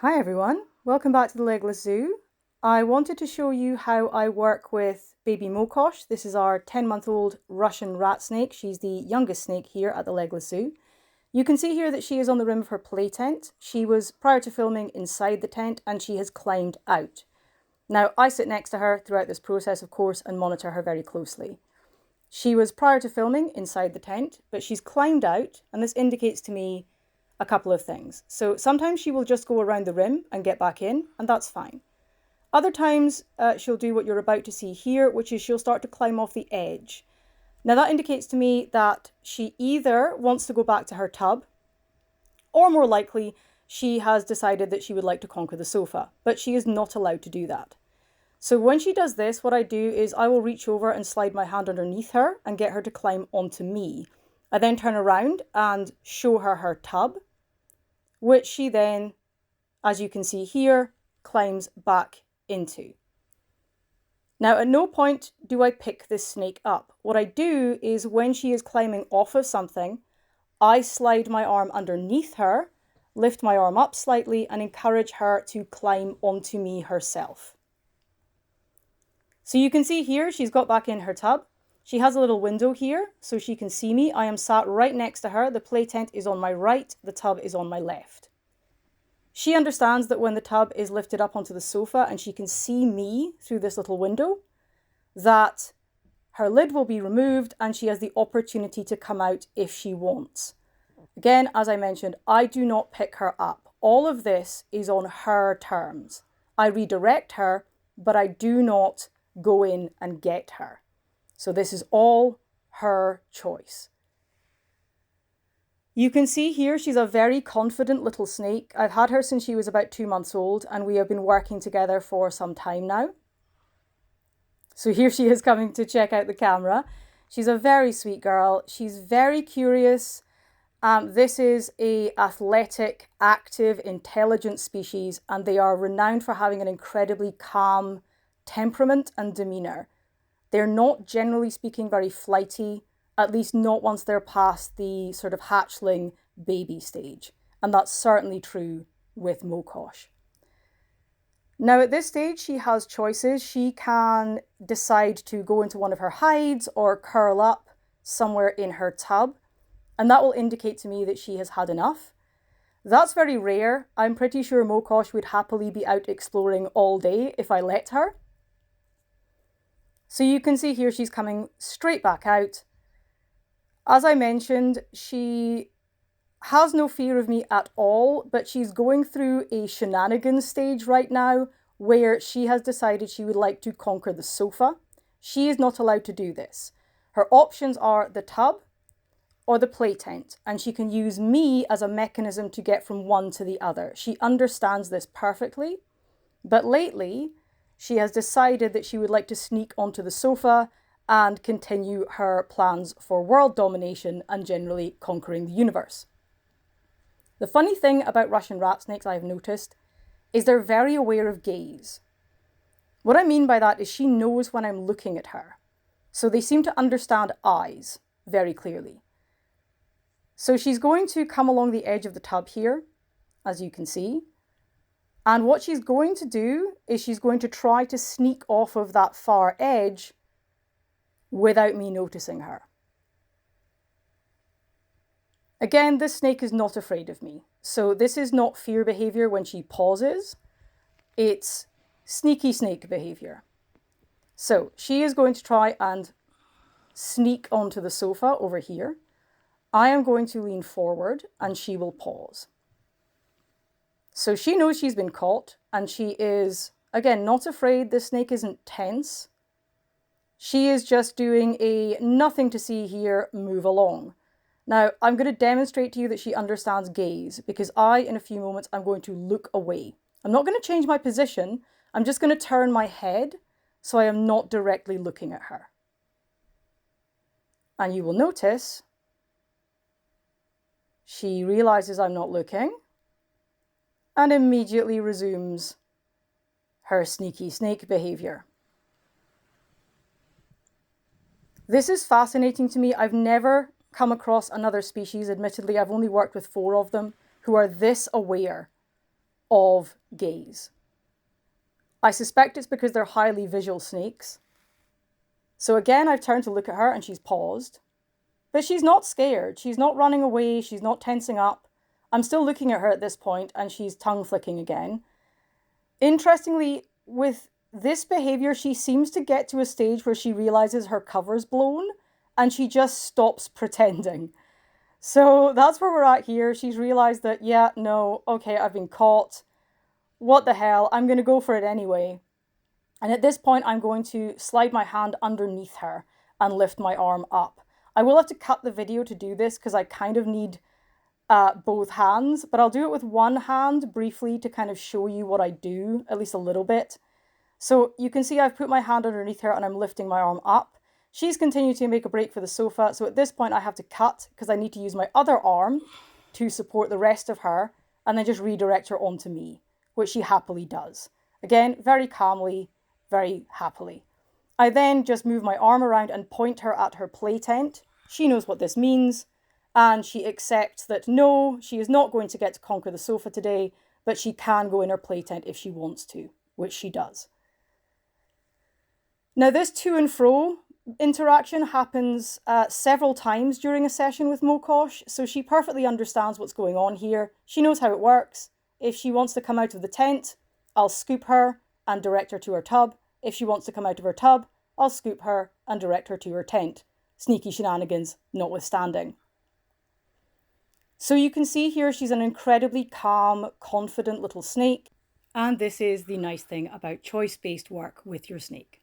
Hi everyone, welcome back to the Legless Zoo. I wanted to show you how I work with baby Mokosh. This is our 10-month-old Russian rat snake. She's the youngest snake here at the Legless Zoo. You can see here that she is on the rim of her play tent. She was, prior to filming, inside the tent and she has climbed out. Now, I sit next to her throughout this process, of course, and monitor her very closely. She was, prior to filming, inside the tent, but she's climbed out, and this indicates to me a couple of things. So sometimes she will just go around the rim and get back in, and that's fine. Other times she'll do what you're about to see here, which is she'll start to climb off the edge. Now that indicates to me that she either wants to go back to her tub, or more likely, she has decided that she would like to conquer the sofa, but she is not allowed to do that. So when she does this, what I do is I will reach over and slide my hand underneath her and get her to climb onto me. I then turn around and show her her tub, which she then, as you can see here, climbs back into. Now, at no point do I pick this snake up. What I do is when she is climbing off of something, I slide my arm underneath her, lift my arm up slightly, and encourage her to climb onto me herself. So you can see here, she's got back in her tub. She has a little window here so she can see me. I am sat right next to her. The play tent is on my right, the tub is on my left. She understands that when the tub is lifted up onto the sofa and she can see me through this little window, that her lid will be removed and she has the opportunity to come out if she wants. Again, as I mentioned, I do not pick her up. All of this is on her terms. I redirect her, but I do not go in and get her. So this is all her choice. You can see here she's a very confident little snake. I've had her since she was about 2 months old and we have been working together for some time now. So here she is coming to check out the camera. She's a very sweet girl. She's very curious. This is an athletic, active, intelligent species, and they are renowned for having an incredibly calm temperament and demeanour. They're not, generally speaking, very flighty, at least not once they're past the sort of hatchling baby stage. And that's certainly true with Mokosh. Now at this stage, she has choices. She can decide to go into one of her hides or curl up somewhere in her tub. And that will indicate to me that she has had enough. That's very rare. I'm pretty sure Mokosh would happily be out exploring all day if I let her. So you can see here she's coming straight back out. As I mentioned, she has no fear of me at all, but she's going through a Shenanigans stage right now where she has decided she would like to conquer the sofa. She is not allowed to do this. Her options are the tub or the play tent, and she can use me as a mechanism to get from one to the other. She understands this perfectly, but lately she has decided that she would like to sneak onto the sofa and continue her plans for world domination and generally conquering the universe. The funny thing about Russian rat snakes I've noticed is they're very aware of gaze. What I mean by that is she knows when I'm looking at her. So they seem to understand eyes very clearly. So she's going to come along the edge of the tub here, as you can see. And what she's going to do is she's going to try to sneak off of that far edge without me noticing her. Again, this snake is not afraid of me. So this is not fear behavior when she pauses. It's sneaky snake behavior. So she is going to try and sneak onto the sofa over here. I am going to lean forward and she will pause. So she knows she's been caught and she is, again, not afraid. This snake isn't tense. She is just doing a nothing to see here, move along. Now, I'm going to demonstrate to you that she understands gaze because in a few moments, I'm going to look away. I'm not going to change my position. I'm just going to turn my head so I am not directly looking at her. And you will notice she realizes I'm not looking and immediately resumes her sneaky snake behavior. This is fascinating to me. I've never come across another species, admittedly, I've only worked with 4 of them, who are this aware of gaze. I suspect it's because they're highly visual snakes. So again, I've turned to look at her and she's paused. But she's not scared. She's not running away. She's not tensing up. I'm still looking at her at this point and she's tongue flicking again. Interestingly, with this behavior, she seems to get to a stage where she realizes her cover's blown and she just stops pretending. So that's where we're at here. She's realized that, yeah, no, okay, I've been caught. What the hell? I'm going to go for it anyway. And at this point, I'm going to slide my hand underneath her and lift my arm up. I will have to cut the video to do this because I kind of need both hands, but I'll do it with one hand briefly to kind of show you what I do, at least a little bit. So you can see I've put my hand underneath her and I'm lifting my arm up. She's continued to make a break for the sofa, so at this point I have to cut because I need to use my other arm to support the rest of her and then just redirect her onto me, which she happily does. Again, very calmly, very happily. I then just move my arm around and point her at her play tent. She knows what this means, and she accepts that no, she is not going to get to conquer the sofa today, but she can go in her play tent if she wants to, which she does. Now, this to and fro interaction happens several times during a session with Mokosh, so she perfectly understands what's going on here. She knows how it works. If she wants to come out of the tent, I'll scoop her and direct her to her tub. If she wants to come out of her tub, I'll scoop her and direct her to her tent. Sneaky shenanigans notwithstanding. So you can see here she's an incredibly calm, confident little snake. And this is the nice thing about choice-based work with your snake.